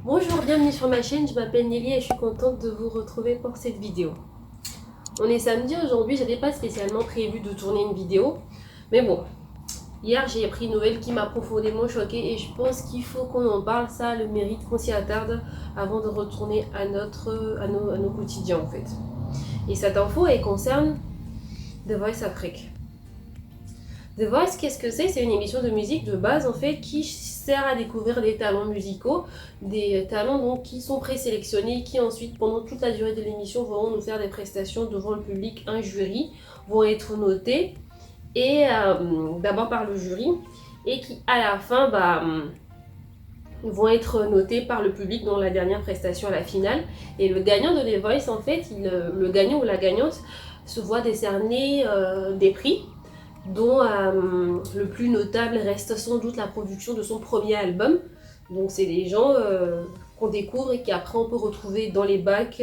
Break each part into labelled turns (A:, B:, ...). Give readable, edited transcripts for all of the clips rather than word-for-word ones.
A: Bonjour, bienvenue sur ma chaîne, je m'appelle Nelly et je suis contente de vous retrouver pour cette vidéo. On est samedi aujourd'hui, j'avais pas spécialement prévu de tourner une vidéo, mais bon, hier j'ai appris une nouvelle qui m'a profondément choquée et je pense qu'il faut qu'on en parle, ça a le mérite qu'on s'y attarde avant de retourner à nos quotidiens en fait. Et cette info elle concerne The Voice Afrique. The Voice, qu'est-ce que c'est? C'est une émission de musique de base en fait qui sert à découvrir des talents musicaux, des talents donc qui sont présélectionnés, qui ensuite pendant toute la durée de l'émission vont nous faire des prestations devant le public, un jury, vont être notés et d'abord par le jury et qui à la fin vont être notés par le public dans la dernière prestation à la finale. Et le gagnant de The Voice en fait, le gagnant ou la gagnante se voit décerner des prix dont le plus notable reste sans doute la production de son premier album. Donc c'est des gens qu'on découvre et qu'après on peut retrouver dans les bacs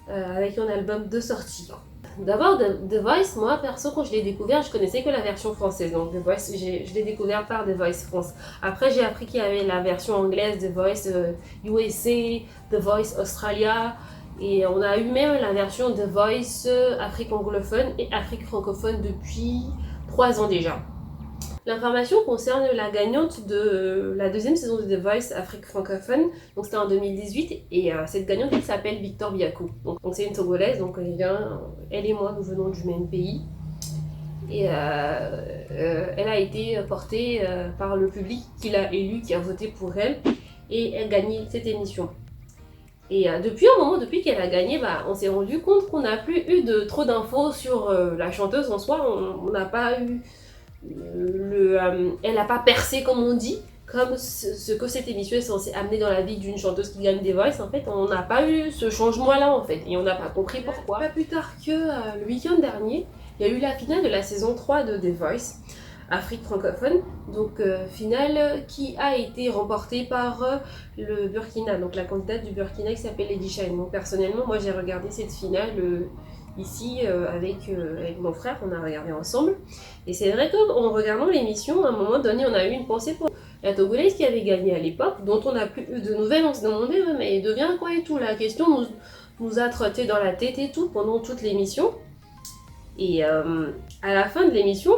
A: avec un album de sortie. D'abord, The Voice, moi perso, quand je l'ai découvert, je connaissais que la version française. Donc The Voice, je l'ai découvert par The Voice France. Après, j'ai appris qu'il y avait la version anglaise, The Voice USA, The Voice Australia. Et on a eu même la version The Voice Afrique anglophone et Afrique francophone depuis 3 ans déjà. L'information concerne la gagnante de la deuxième saison de The Voice Afrique francophone, donc c'était en 2018, et cette gagnante elle s'appelle Victor Biakou. Donc c'est une Togolaise, donc elle et moi nous venons du même pays. Et elle a été portée par le public qui l'a élue, qui a voté pour elle, et elle a gagné cette émission. Et depuis un moment, depuis qu'elle a gagné, on s'est rendu compte qu'on n'a plus eu trop d'infos sur la chanteuse en soi. On n'a pas eu elle n'a pas percé comme on dit, comme ce que cette émission est censée amener dans la vie d'une chanteuse qui gagne des Voice. En fait, on n'a pas eu ce changement-là en fait, et on n'a pas compris pourquoi. Pas plus tard que le week-end dernier, il y a eu la finale de la saison 3 de The Voice Afrique francophone, donc finale qui a été remportée par le Burkina, donc la candidate du Burkina qui s'appelle Lady Shine. Donc personnellement, moi j'ai regardé cette finale ici avec mon frère, on a regardé ensemble. Et c'est vrai qu'en regardant l'émission, à un moment donné, on a eu une pensée pour la Togolaise qui avait gagné à l'époque, dont on n'a plus eu de nouvelles. On se demandait, mais elle devient quoi et tout. La question nous a trotté dans la tête et tout pendant toute l'émission. Et à la fin de l'émission,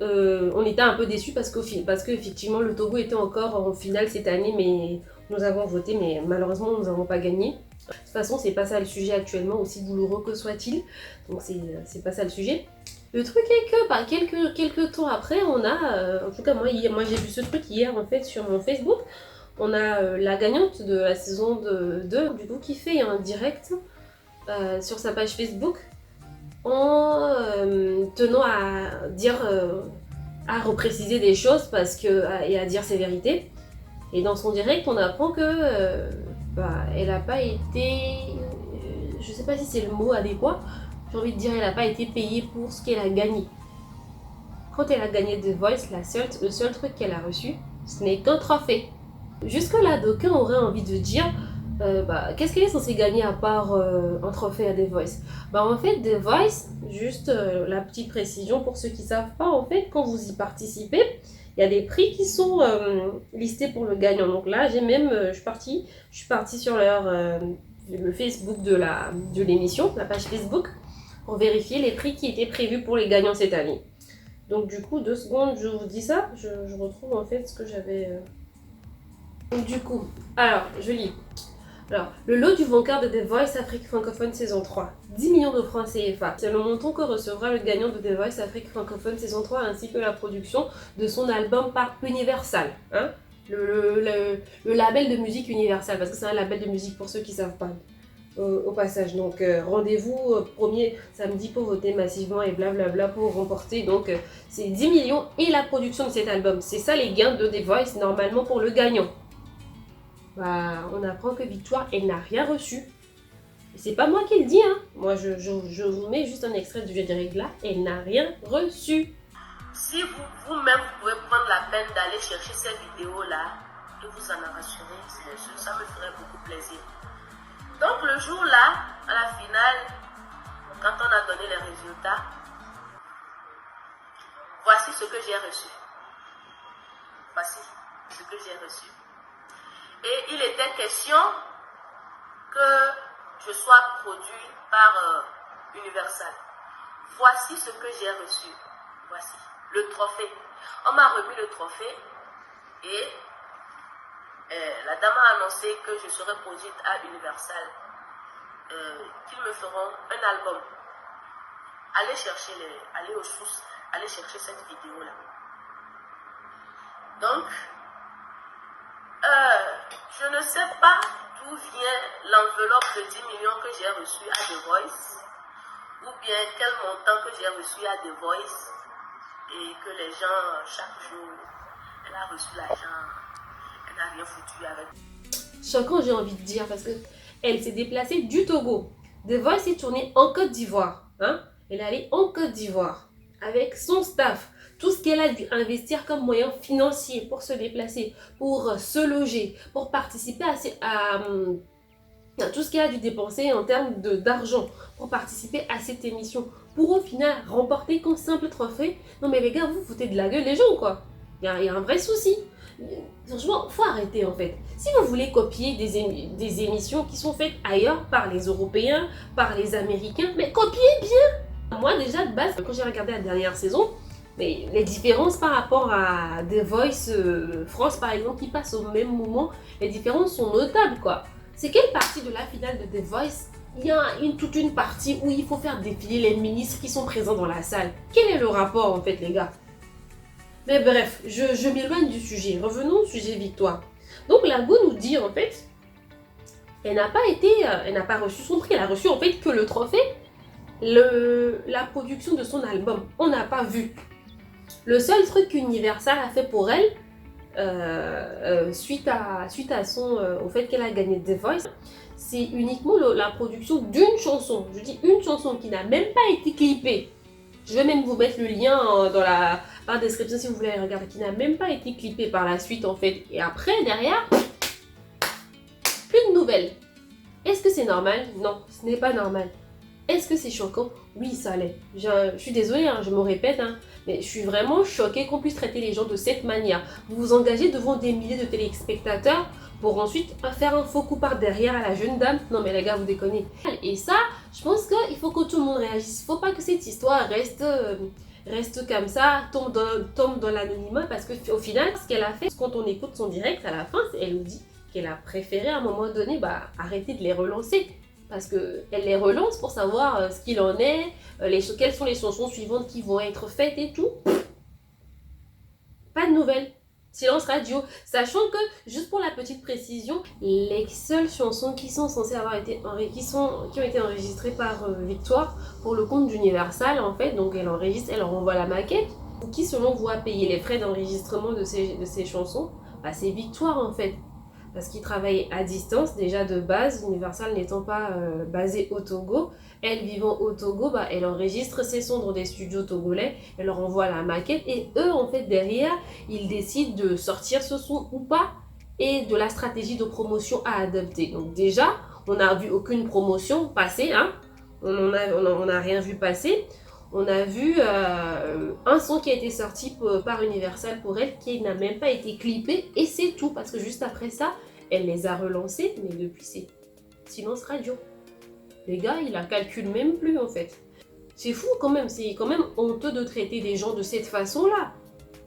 A: on était un peu déçus parce que effectivement le Togo était encore en finale cette année, mais nous avons voté, mais malheureusement nous n'avons pas gagné. De toute façon, c'est pas ça le sujet actuellement, aussi douloureux que soit-il. Donc c'est pas ça le sujet. Le truc est que quelques temps après, on a, en tout cas moi j'ai vu ce truc hier en fait sur mon Facebook, on a la gagnante de la saison 2 du coup qui fait un direct sur sa page Facebook en tenant à dire, à repréciser des choses et à dire ses vérités. Et dans son direct, on apprend que elle n'a pas été, je sais pas si c'est le mot adéquat, j'ai envie de dire elle n'a pas été payée pour ce qu'elle a gagné. Quand elle a gagné The Voice, le seul truc qu'elle a reçu, ce n'est qu'un trophée. Jusque-là, d'aucuns auraient envie de dire qu'est-ce qu'elle est censée gagner à part un trophée à The Voice? En fait, The Voice, juste la petite précision pour ceux qui ne savent pas, en fait, quand vous y participez, il y a des prix qui sont listés pour le gagnant. Donc là, je suis partie sur le Facebook de l'émission, la page Facebook, pour vérifier les prix qui étaient prévus pour les gagnants cette année. Donc du coup, 2 secondes, je vous dis ça, je retrouve en fait ce que j'avais... Donc du coup, alors, je lis. Alors, le lot du vainqueur de The Voice Afrique francophone saison 3, 10 millions de francs CFA. C'est le montant que recevra le gagnant de The Voice Afrique francophone saison 3 ainsi que la production de son album par Universal. Hein, le label de musique Universal, parce que c'est un label de musique pour ceux qui ne savent pas. Au passage, donc rendez-vous premier samedi pour voter massivement et blablabla pour remporter. Donc c'est 10 millions et la production de cet album. C'est ça les gains de The Voice normalement pour le gagnant. On apprend que Victoire, elle n'a rien reçu. Et c'est pas moi qui le dis, hein. Moi, je vous mets juste un extrait du générique là. Elle n'a rien reçu.
B: Si vous-même, vous pouvez prendre la peine d'aller chercher cette vidéo-là, de vous en rassurer, ça me ferait beaucoup plaisir. Donc, le jour-là, à la finale, quand on a donné les résultats, voici ce que j'ai reçu. Voici ce que j'ai reçu. Et il était question que je sois produit par Universal. Voici ce que j'ai reçu. Voici le trophée. On m'a remis le trophée et la dame a annoncé que je serai produite à Universal, qu'ils me feront un album. Allez aux sources, allez chercher cette vidéo-là. Donc, je ne sais pas d'où vient l'enveloppe de 10 millions que j'ai reçue à The Voice, ou bien quel montant que j'ai reçu à The Voice, et que les gens, chaque jour, elle a reçu l'argent, elle n'a rien foutu avec.
A: Choquant, j'ai envie de dire, parce que elle s'est déplacée du Togo. The Voice est tournée en Côte d'Ivoire. Hein? Elle est allée en Côte d'Ivoire avec son staff. Tout ce qu'elle a dû investir comme moyen financier pour se déplacer, pour se loger, pour participer à tout ce qu'elle a dû dépenser en termes d'argent pour participer à cette émission. Pour au final remporter qu'un simple trophée. Non mais les gars, vous foutez de la gueule les gens quoi. Il y a un vrai souci. Franchement, faut arrêter en fait. Si vous voulez copier des émissions qui sont faites ailleurs par les Européens, par les Américains, mais copiez bien. Moi déjà de base, quand j'ai regardé la dernière saison, mais les différences par rapport à The Voice France par exemple qui passe au même moment, les différences sont notables quoi. C'est quelle partie de la finale de The Voice il y a toute une partie où il faut faire défiler les ministres qui sont présents dans la salle. Quel est le rapport en fait les gars? Mais bref, je m'éloigne du sujet. Revenons au sujet Victoire. Donc la Go nous dit en fait, elle n'a pas reçu son prix, elle a reçu en fait que le trophée, la production de son album. On n'a pas vu. Le seul truc qu'Universal a fait pour elle, suite au fait qu'elle a gagné The Voice, c'est uniquement la production d'une chanson. Je dis une chanson qui n'a même pas été clippée. Je vais même vous mettre le lien dans la description si vous voulez regarder, qui n'a même pas été clippée par la suite en fait. Et après, derrière, plus de nouvelles. Est-ce que c'est normal? Non, ce n'est pas normal. Est-ce que c'est choquant? Oui, ça l'est. Je suis désolée, hein, je me répète, hein, mais je suis vraiment choquée qu'on puisse traiter les gens de cette manière. Vous vous engagez devant des milliers de téléspectateurs pour ensuite faire un faux coup par derrière à la jeune dame. Non mais les gars, vous déconnez. Et ça, je pense qu'il faut que tout le monde réagisse. Il ne faut pas que cette histoire reste comme ça, tombe dans l'anonymat, parce qu'au final, ce qu'elle a fait, quand on écoute son direct à la fin, elle nous dit qu'elle a préféré à un moment donné arrêter de les relancer. Parce qu'elle les relance pour savoir ce qu'il en est, quelles sont les chansons suivantes qui vont être faites et tout. Pas de nouvelles. Silence radio. Sachant que, juste pour la petite précision, les seules chansons qui sont censées avoir été qui ont été enregistrées par Victoire pour le compte d'Universal en fait, donc elle enregistre, elle renvoie la maquette. Qui selon vous a payé les frais d'enregistrement de ces chansons? C'est Victoire en fait. Parce qu'ils travaillent à distance, déjà de base, Universal n'étant pas basé au Togo. Elle vivant au Togo, elle enregistre ses sons dans des studios togolais, elle leur envoie la maquette et eux, en fait, derrière, ils décident de sortir ce son ou pas et de la stratégie de promotion à adopter. Donc déjà, on n'a vu aucune promotion passer, hein. On n'a rien vu passer. On a vu un son qui a été sorti par Universal pour elle, qui n'a même pas été clippé, et c'est tout, parce que juste après ça, elle les a relancés, mais depuis c'est silence radio. Les gars, ils la calculent même plus en fait. C'est fou quand même, c'est quand même honteux de traiter des gens de cette façon-là.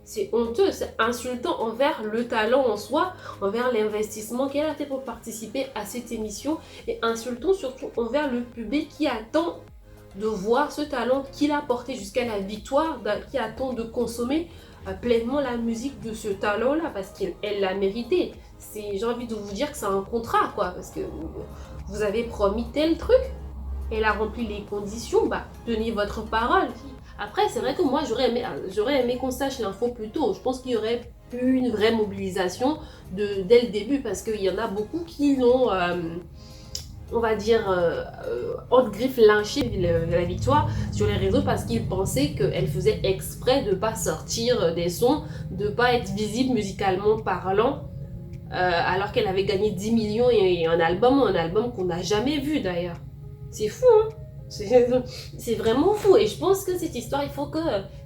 A: C'est honteux, c'est insultant envers le talent en soi, envers l'investissement qu'elle a fait pour participer à cette émission, et insultant surtout envers le public qui attend de voir ce talent qu'il a porté jusqu'à la victoire, qui attend de consommer pleinement la musique de ce talent-là, parce qu'elle l'a mérité. J'ai envie de vous dire que c'est un contrat, quoi, parce que vous avez promis tel truc, elle a rempli les conditions, tenez votre parole. Après, c'est vrai que moi, j'aurais aimé qu'on sache l'info plus tôt. Je pense qu'il y aurait eu une vraie mobilisation dès le début, parce qu'il y en a beaucoup qui l'ont... on va dire, haute griffe lyncher la victoire sur les réseaux parce qu'ils pensaient qu'elle faisait exprès de ne pas sortir des sons, de ne pas être visible musicalement parlant, alors qu'elle avait gagné 10 millions et un album qu'on n'a jamais vu d'ailleurs. C'est fou, hein? C'est vraiment fou, et je pense que cette histoire, il faut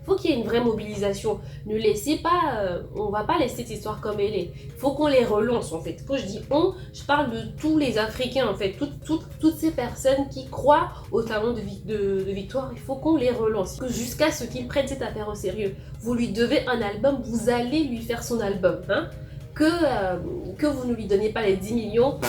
A: faut qu'il y ait une vraie mobilisation. Ne laissez pas, on va pas laisser cette histoire comme elle est. Il faut qu'on les relance en fait. Quand je dis on, je parle de tous les Africains en fait, toutes ces personnes qui croient au talent de Victoire. Il faut qu'on les relance jusqu'à ce qu'ils prennent cette affaire au sérieux. Vous lui devez un album, vous allez lui faire son album, hein. Que vous ne lui donnez pas les 10 millions,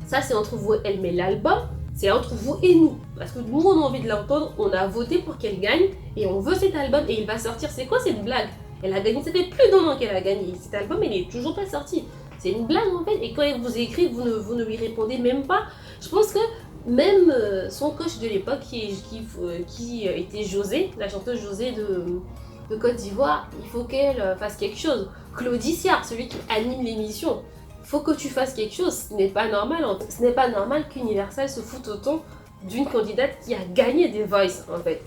A: ça c'est entre vous et elle, mais l'album, c'est entre vous et nous. Parce que nous, on a envie de l'entendre, on a voté pour qu'elle gagne, et on veut cet album, et il va sortir. C'est quoi cette blague? Elle a gagné, ça fait plus d'un an qu'elle a gagné. Cet album, il est toujours pas sorti. C'est une blague en fait, et quand elle vous écrit, vous ne lui répondez même pas. Je pense que même son coach de l'époque, qui était José, la chanteuse José de Côte d'Ivoire, il faut qu'elle fasse quelque chose. Claudie Siard, celui qui anime l'émission, faut que tu fasses quelque chose. Ce n'est pas normal. Ce n'est pas normal qu'Universal se foute autant d'une candidate qui a gagné The Voice en fait.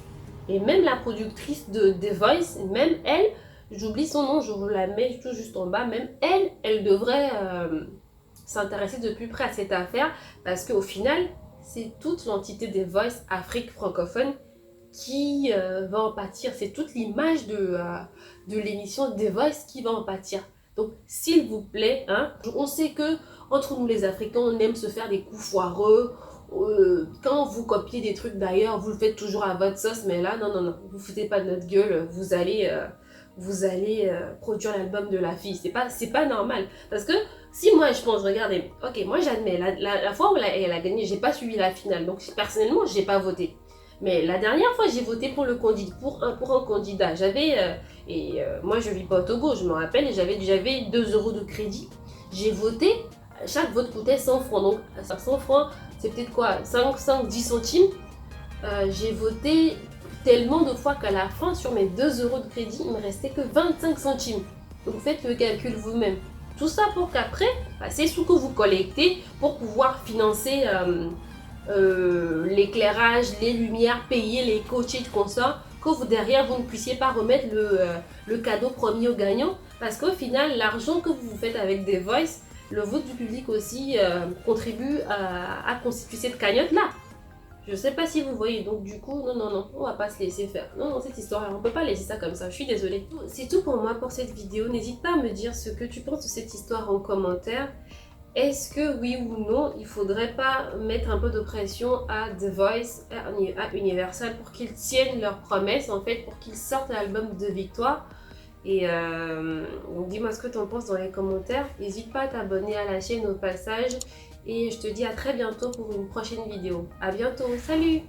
A: Et même la productrice de The Voice, même elle, j'oublie son nom, je vous la mets tout juste en bas, même elle devrait s'intéresser de plus près à cette affaire, parce qu'au final, c'est toute l'entité The Voice Afrique francophone qui va en pâtir. C'est toute l'image de l'émission The Voice qui va en pâtir. Donc, s'il vous plaît, hein, on sait que entre nous les Africains, on aime se faire des coups foireux. Quand vous copiez des trucs d'ailleurs, vous le faites toujours à votre sauce, mais là, non, vous foutez pas de notre gueule, vous allez produire l'album de la fille. C'est pas normal. Parce que si moi je pense, regardez, ok, moi j'admets, la fois où elle a gagné, j'ai pas suivi la finale, donc personnellement, j'ai pas voté. Mais la dernière fois, j'ai voté pour un candidat. Moi, je vis pas au Togo, je me rappelle, et j'avais 2 € de crédit. J'ai voté, chaque vote coûtait 100 francs. Donc, 100 francs, c'est peut-être quoi, 10 centimes. J'ai voté tellement de fois qu'à la fin, sur mes 2 € de crédit, il me restait que 25 centimes. Donc, faites le calcul vous-même. Tout ça pour qu'après, ces sous que vous collectez pour pouvoir financer l'éclairage, les lumières, payer les coachs de consorts, que vous derrière vous ne puissiez pas remettre le cadeau promis au gagnant, parce qu'au final l'argent que vous faites avec The Voice, le vote du public aussi contribue à constituer cette cagnotte là. Je sais pas si vous voyez, donc du coup non, on va pas se laisser faire. Non, cette histoire, on peut pas laisser ça comme ça, je suis désolée. C'est tout pour moi pour cette vidéo, n'hésite pas à me dire ce que tu penses de cette histoire en commentaire. Est-ce que oui ou non, il faudrait pas mettre un peu de pression à The Voice, à Universal, pour qu'ils tiennent leurs promesses, en fait, pour qu'ils sortent l'album de Victoire? Et donc dis-moi ce que tu en penses dans les commentaires. N'hésite pas à t'abonner à la chaîne au passage. Et je te dis à très bientôt pour une prochaine vidéo. À bientôt, salut!